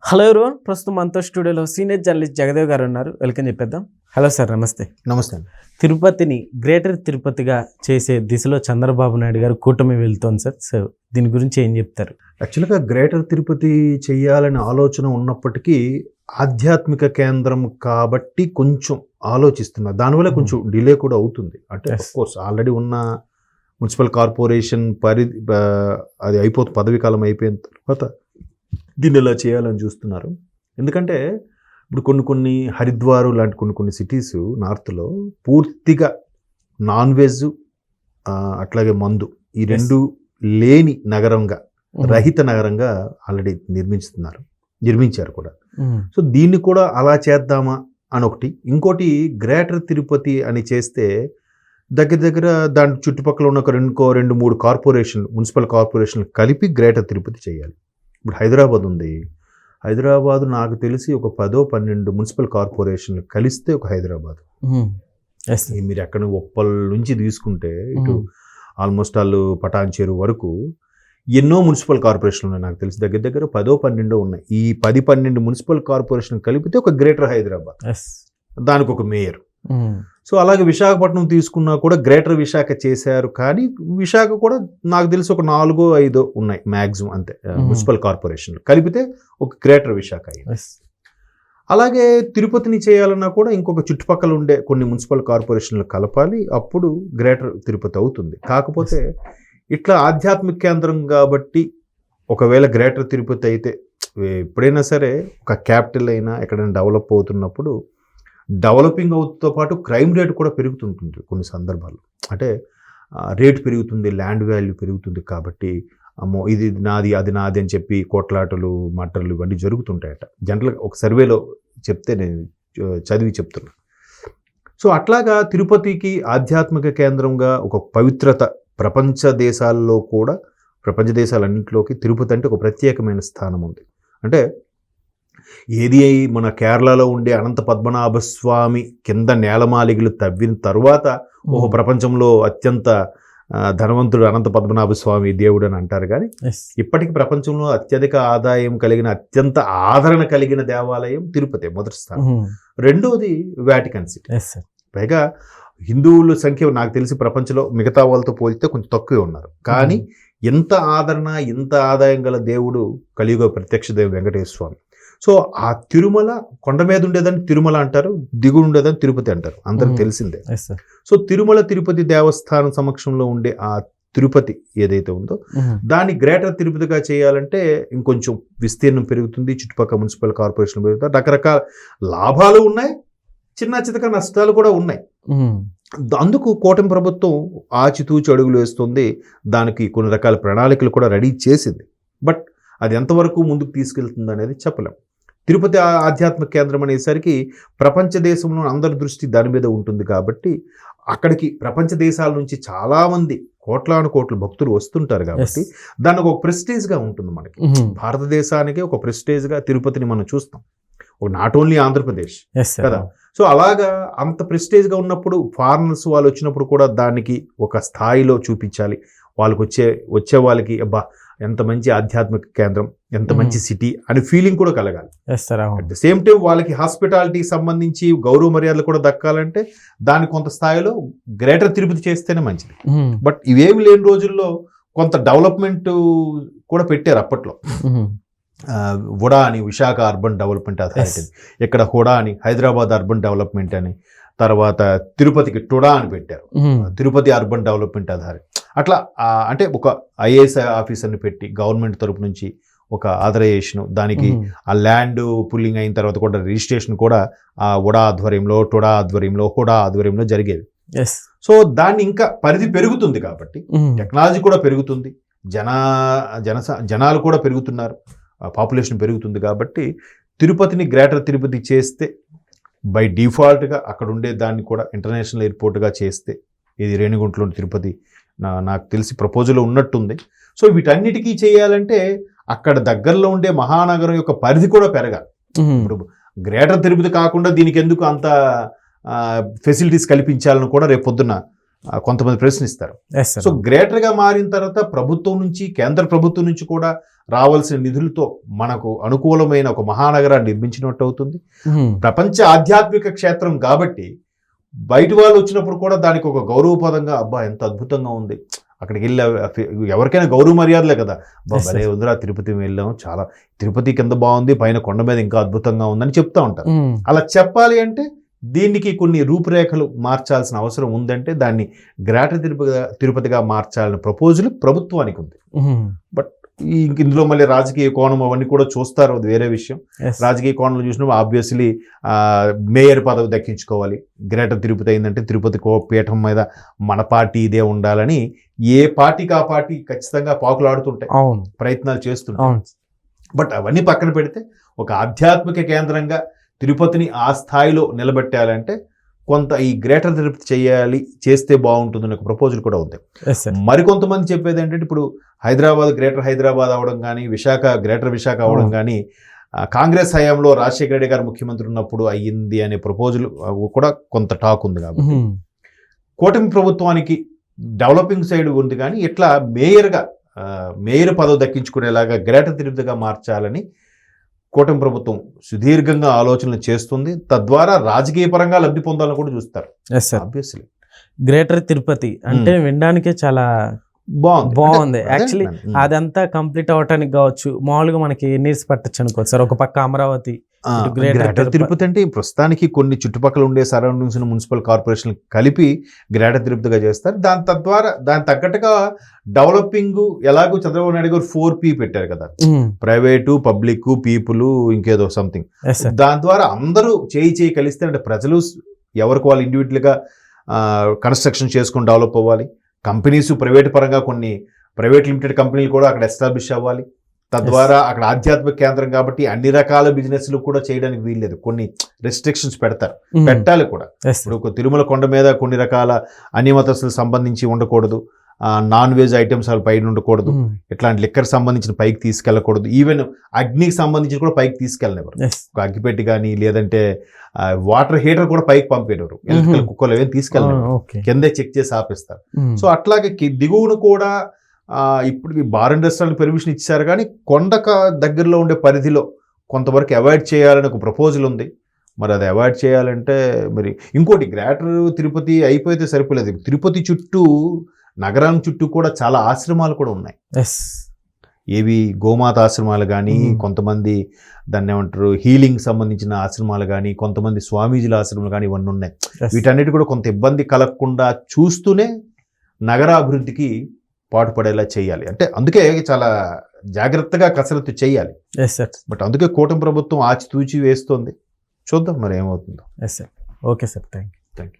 Hello everyone, ప్రస్తుతం మనతో స్టూడియోలో సీనియర్ జర్నలిస్ట్ జగదేవ్ గారు ఉన్నారు. వెల్కమ్ చెప్పేద్దాం. హలో సార్, నమస్తే. నమస్తే అండి. తిరుపతిని గ్రేటర్ తిరుపతిగా చేసే దిశలో చంద్రబాబు నాయుడు గారు కూటమి వెళ్తోంది సార్. సో దీని గురించి ఏం చెప్తారు? యాక్చువల్గా గ్రేటర్ తిరుపతి చేయాలనే ఆలోచన ఉన్నప్పటికీ ఆధ్యాత్మిక కేంద్రం కాబట్టి కొంచెం ఆలోచిస్తున్నారు. దానివల్ల కొంచెం డిలే కూడా అవుతుంది. అంటే కోర్స్ ఆల్రెడీ ఉన్న మున్సిపల్ కార్పొరేషన్ అది అయిపోతుంది, పదవీ కాలం అయిపోయిన తర్వాత దీన్ని ఇలా చేయాలని చూస్తున్నారు. ఎందుకంటే ఇప్పుడు కొన్ని హరిద్వారు లాంటి కొన్ని సిటీస్ నార్త్లో పూర్తిగా నాన్ వెజ్ అట్లాగే మందు ఈ రెండు లేని నగరంగా, రహిత నగరంగా ఆల్రెడీ నిర్మించారు కూడా. సో దీన్ని కూడా అలా చేద్దామా అని ఒకటి. ఇంకోటి గ్రేటర్ తిరుపతి అని చేస్తే దగ్గర దాని చుట్టుపక్కల ఉన్న రెండు మూడు కార్పొరేషన్లు, మున్సిపల్ కార్పొరేషన్లు కలిపి గ్రేటర్ తిరుపతి చేయాలి. ఇప్పుడు హైదరాబాద్ ఉంది. హైదరాబాద్ నాకు తెలిసి ఒక 10-12 మున్సిపల్ కార్పొరేషన్లు కలిస్తే ఒక హైదరాబాద్. మీరు ఎక్కడ ఉప్పల్ నుంచి తీసుకుంటే ఇటు ఆల్మోస్ట్ వాళ్ళు పటాన్చేరు వరకు ఎన్నో మున్సిపల్ కార్పొరేషన్లు ఉన్నాయి. నాకు తెలిసి దగ్గర 10-12 ఉన్నాయి. ఈ 10-12 మున్సిపల్ కార్పొరేషన్ కలిపితే ఒక గ్రేటర్ హైదరాబాద్, దానికి ఒక మేయర్. సో అలాగే విశాఖపట్నం తీసుకున్నా కూడా గ్రేటర్ విశాఖ చేశారు. కానీ విశాఖ కూడా నాకు తెలిసి ఒక 4-5 ఉన్నాయి మ్యాక్సిమం, అంతే మున్సిపల్ కార్పొరేషన్లు కలిపితే ఒక గ్రేటర్ విశాఖ అయ్యింది. అలాగే తిరుపతిని చేయాలన్నా కూడా ఇంకొక చుట్టుపక్కల ఉండే కొన్ని మున్సిపల్ కార్పొరేషన్లు కలపాలి, అప్పుడు గ్రేటర్ తిరుపతి అవుతుంది. కాకపోతే ఇట్లా ఆధ్యాత్మిక కేంద్రం కాబట్టి ఒకవేళ గ్రేటర్ తిరుపతి అయితే ఎప్పుడైనా సరే ఒక క్యాపిటల్ అయినా ఎక్కడైనా డెవలప్ అవుతున్నప్పుడు డెవలపింగ్ అవుతుతో పాటు క్రైమ్ రేట్ కూడా పెరుగుతుంటుంది కొన్ని సందర్భాల్లో. అంటే రేట్ పెరుగుతుంది, ల్యాండ్ వాల్యూ పెరుగుతుంది. కాబట్టి అమ్మో ఇది నాది అది నాది అని చెప్పి కోట్లాటలు మటర్లు ఇవన్నీ జరుగుతుంటాయట. జనరల్గా ఒక సర్వేలో చెప్తే నేను చదివి చెప్తున్నా. సో అట్లాగా తిరుపతికి ఆధ్యాత్మిక కేంద్రంగా ఒక పవిత్రత ప్రపంచ దేశాలన్నింటిలోకి తిరుపతి అంటే ఒక ప్రత్యేకమైన స్థానం ఉంది. అంటే ఏది మన కేరళలో ఉండే అనంత పద్మనాభ స్వామి కింద నేలమాలిగలు తవ్విన తర్వాత ప్రపంచంలో అత్యంత ధనవంతుడు అనంత పద్మనాభ స్వామి దేవుడు అని అంటారు. కానీ ఇప్పటికీ ప్రపంచంలో అత్యధిక ఆదాయం కలిగిన, అత్యంత ఆదరణ కలిగిన దేవాలయం తిరుపతి మొదటి స్థానం. రెండోది వాటికన్ సిటీ. పైగా హిందువుల సంఖ్య నాకు తెలిసి ప్రపంచంలో మిగతా వాళ్ళతో పోలిస్తే కొంచెం తక్కువే ఉన్నారు. కానీ ఎంత ఆదరణ, ఎంత ఆదాయం గల దేవుడు కలియుగ ప్రత్యక్ష దేవుడు వెంకటేశ్వర స్వామి. సో ఆ తిరుమల కొండ మీద ఉండేదని తిరుమల అంటారు, దిగుడు ఉండేదని తిరుపతి అంటారు, అందరికి తెలిసిందే. సో తిరుపతి దేవస్థానం సమక్షంలో ఉండే ఆ తిరుపతి ఏదైతే ఉందో దాన్ని గ్రేటర్ తిరుపతిగా చేయాలంటే ఇంకొంచెం విస్తీర్ణం పెరుగుతుంది, చుట్టుపక్కల మున్సిపల్ కార్పొరేషన్ పెరుగుతాయి, రకరకాల లాభాలు ఉన్నాయి, చిన్న చితక నష్టాలు కూడా ఉన్నాయి. అందుకు కూటమి ప్రభుత్వం ఆచితూచి అడుగులు వేస్తుంది. దానికి కొన్ని రకాల ప్రణాళికలు కూడా రెడీ చేసింది. బట్ అది ఎంతవరకు ముందుకు తీసుకెళ్తుంది అనేది చెప్పలేం. తిరుపతి ఆధ్యాత్మిక కేంద్రం అనేసరికి ప్రపంచ దేశంలో అందరి దృష్టి దాని మీద ఉంటుంది. కాబట్టి అక్కడికి ప్రపంచ దేశాల నుంచి చాలామంది కోట్ల భక్తులు వస్తుంటారు. కాబట్టి దానికి ఒక ప్రెస్టేజ్గా ఉంటుంది. మనకి భారతదేశానికి ఒక ప్రెస్టేజ్గా తిరుపతిని మనం చూస్తాం, నాట్ ఓన్లీ ఆంధ్రప్రదేశ్ కదా. సో అలాగా అంత ప్రెస్టేజ్గా ఉన్నప్పుడు ఫారినర్స్ వాళ్ళు వచ్చినప్పుడు కూడా దానికి ఒక స్థాయిలో చూపించాలి. వాళ్ళకి వచ్చే వాళ్ళకి అబ్బా ఎంత మంచి ఆధ్యాత్మిక కేంద్రం, ఎంత మంచి సిటీ అని ఫీలింగ్ కూడా కలగాలి. అట్ ద సేమ్ టైం వాళ్ళకి హాస్పిటాలిటీకి సంబంధించి గౌరవ మర్యాదలు కూడా దక్కాలంటే దాన్ని కొంత స్థాయిలో గ్రేటర్ తిరుపతి చేస్తేనే మంచిది. బట్ ఇవేమి లేని రోజుల్లో కొంత డెవలప్మెంట్ కూడా పెట్టారు అప్పట్లో. హుడా అని విశాఖ అర్బన్ డెవలప్మెంట్ అథారిటీ, ఇక్కడ హుడా అని హైదరాబాద్ అర్బన్ డెవలప్మెంట్ అని, తర్వాత తిరుపతికి టుడా అని పెట్టారు, తిరుపతి అర్బన్ డెవలప్మెంట్ అథారిటీ. అట్లా అంటే ఒక ఐఏఎస్ ఆఫీసర్ని పెట్టి గవర్నమెంట్ తరపు నుంచి ఒక ఆథరైజేషన్, దానికి ఆ ల్యాండ్ పుల్లింగ్ అయిన తర్వాత కూడా రిజిస్ట్రేషన్ కూడా ఆ హుడా ఆధ్వర్యంలో, హుడా ఆధ్వర్యంలో జరిగేది. సో దాన్ని ఇంకా పరిధి పెరుగుతుంది కాబట్టి టెక్నాలజీ కూడా పెరుగుతుంది, జనాలు కూడా పెరుగుతున్నారు, పాపులేషన్ పెరుగుతుంది. కాబట్టి తిరుపతిని గ్రేటర్ తిరుపతి చేస్తే బై డిఫాల్ట్గా అక్కడ ఉండే దాన్ని కూడా ఇంటర్నేషనల్ ఎయిర్పోర్ట్గా చేస్తే, ఇది రేణిగుంటలోని తిరుపతి నాకు తెలిసి ప్రపోజల్ ఉన్నట్టుంది. సో వీటన్నిటికీ చేయాలంటే అక్కడ దగ్గరలో ఉండే మహానగరం యొక్క పరిధి కూడా పెరగాలి. ఇప్పుడు గ్రేటర్ తిరుపతి కాకుండా దీనికి ఎందుకు అంత ఫెసిలిటీస్ కల్పించాలని కూడా రేపు పొద్దున్న కొంతమంది ప్రశ్నిస్తారు. సో గ్రేటర్గా మారిన తర్వాత ప్రభుత్వం నుంచి, కేంద్ర ప్రభుత్వం నుంచి కూడా రావాల్సిన నిధులతో మనకు అనుకూలమైన ఒక మహానగరాన్ని నిర్మించినట్టు అవుతుంది. ప్రపంచ ఆధ్యాత్మిక క్షేత్రం కాబట్టి బయట వాళ్ళు వచ్చినప్పుడు కూడా దానికి ఒక గౌరవపదంగా అబ్బా ఎంత అద్భుతంగా ఉంది, అక్కడికి వెళ్ళి ఎవరికైనా గౌరవ మర్యాదలే కదా, అబ్బా Yes, భలే yes. ఉందిరా తిరుపతి వెళ్ళాం, చాలా తిరుపతి కింద బాగుంది, పైన కొండ మీద ఇంకా అద్భుతంగా ఉందని చెప్తా ఉంటారు. అలా చెప్పాలి అంటే దీనికి కొన్ని రూపురేఖలు మార్చాల్సిన అవసరం ఉందంటే దాన్ని గ్రేటర్ తిరుపతిగా మార్చాలనే ప్రపోజల్ ప్రభుత్వానికి ఉంది. బట్ ఇందులో మళ్ళీ రాజకీయ కోణం అవన్నీ కూడా చూస్తారు, అది వేరే విషయం. రాజకీయ కోణంలో చూసినప్పుడు ఆబ్వియస్లీ మేయర్ పదవి దక్కించుకోవాలి. గ్రేటర్ తిరుపతి అయిందంటే తిరుపతి పీఠం మీద మన పార్టీ ఇదే ఉండాలని ఏ పార్టీకి ఆ పార్టీ ఖచ్చితంగా పాకులాడుతుంటాయి, ప్రయత్నాలు చేస్తుంటాయి. బట్ అవన్నీ పక్కన పెడితే ఒక ఆధ్యాత్మిక కేంద్రంగా తిరుపతిని ఆ స్థాయిలో నిలబెట్టాలంటే కొంత ఈ గ్రేటర్ తిరుపతి చేస్తే బాగుంటుందని ఒక ప్రపోజల్ కూడా ఉంది. మరికొంతమంది చెప్పేది ఏంటంటే ఇప్పుడు హైదరాబాద్ గ్రేటర్ హైదరాబాద్ అవడం కానీ, గ్రేటర్ విశాఖ అవడం కానీ కాంగ్రెస్ హయాంలో రాజశేఖర రెడ్డి గారు ముఖ్యమంత్రి ఉన్నప్పుడు అయ్యింది అనే ప్రపోజల్ కూడా కొంత టాక్ ఉంది. కాబట్టి కూటమి ప్రభుత్వానికి డెవలపింగ్ సైడ్ ఉంది, కానీ ఇట్లా మేయర్ పదవి దక్కించుకునేలాగా గ్రేటర్ తిరుపతిగా మార్చాలని కూటమి ప్రభుత్వం సుదీర్ఘంగా ఆలోచనలు చేస్తుంది. తద్వారా రాజకీయ పరంగా లబ్ధి పొందాలని కూడా చూస్తారు. ఆబ్వియస్లీ గ్రేటర్ తిరుపతి అంటే వినడానికే చాలా బాగుంది. యాక్చువల్లీ అదంతా కంప్లీట్ అవటానికి కావచ్చు, మామూలుగా మనకి ఎన్ని ఇయర్స్ పట్టచ్చు అనుకోవచ్చు సార్. ఒక పక్క అమరావతి, గ్రేటర్ తిరుపతి అంటే ప్రస్తుతానికి కొన్ని చుట్టుపక్కల ఉండే సరౌండింగ్స్ మున్సిపల్ కార్పొరేషన్ కలిపి గ్రేటర్ తిరుపతిగా చేస్తారు. దాని తగ్గట్టుగా డెవలపింగ్ ఎలాగో చంద్రబాబు నాయుడు గారు 4P పెట్టారు కదా, ప్రైవేటు, పబ్లిక్, పీపుల్, ఇంకేదో సంథింగ్. దాని ద్వారా అందరూ చేయి కలిస్తే అంటే ప్రజలు ఎవరికి వాళ్ళు ఇండివిజువల్గా కన్స్ట్రక్షన్ చేసుకొని డెవలప్ అవ్వాలి. కంపెనీస్ ప్రైవేట్ పరంగా కొన్ని ప్రైవేట్ లిమిటెడ్ కంపెనీలు కూడా అక్కడ ఎస్టాబ్లిష్ అవ్వాలి. తద్వారా అక్కడ ఆధ్యాత్మిక కేంద్రం కాబట్టి అన్ని రకాల బిజినెస్లు కూడా చేయడానికి వీల్లేదు, కొన్ని రెస్ట్రిక్షన్స్ పెట్టాలి కూడా. ఇప్పుడు తిరుమల కొండ మీద కొన్ని రకాల అన్యమతస్తులకు సంబంధించి ఉండకూడదు, నాన్ వెజ్ ఐటమ్స్ పైన ఉండకూడదు, ఇట్లాంటి లిక్కర్ సంబంధించిన పైకి తీసుకెళ్ళకూడదు, ఈవెన్ అగ్నికి సంబంధించి కూడా పైకి తీసుకెళ్ళనివ్వరు. ఒక అగ్గిపెట్టి కానీ లేదంటే వాటర్ హీటర్ కూడా పైకి పంపేవారు, ఎలక్ట్రికల్ కుక్కర్లు ఏమైనా తీసుకెళ్ళినారు, కిందే చెక్ చేసి ఆపేస్తారు. సో అట్లాగే దిగువను కూడా ఇప్పుడు బార్ అండ్ రెస్టారెంట్ పెర్మిషన్ ఇచ్చారు, కానీ కొండక దగ్గరలో ఉండే పరిధిలో కొంతవరకు అవాయిడ్ చేయాలని ఒక ప్రపోజల్ ఉంది. మరి అది అవాయిడ్ చేయాలంటే మరి ఇంకోటి గ్రేటర్ తిరుపతి అయిపోతే సరిపోలేదు, తిరుపతి చుట్టూ నగరం చుట్టూ కూడా చాలా ఆశ్రమాలు కూడా ఉన్నాయి. ఏవి గోమాత ఆశ్రమాలు కానీ, కొంతమంది దాన్ని ఏమంటారు హీలింగ్ సంబంధించిన ఆశ్రమాలు కానీ, కొంతమంది స్వామీజీల ఆశ్రమాలు కానీ, ఇవన్నీ ఉన్నాయి. వీటన్నిటి కూడా కొంత ఇబ్బంది కలగకుండా చూస్తూనే నగరాభివృద్ధికి పాటుపడేలా చేయాలి. అంటే అందుకే చాలా జాగ్రత్తగా కసరత్తు చేయాలి. బట్ అందుకే కూటమి ప్రభుత్వం ఆచితూచి వేస్తోంది. చూద్దాం మరి ఏమవుతుందో. Okay sir, thank you.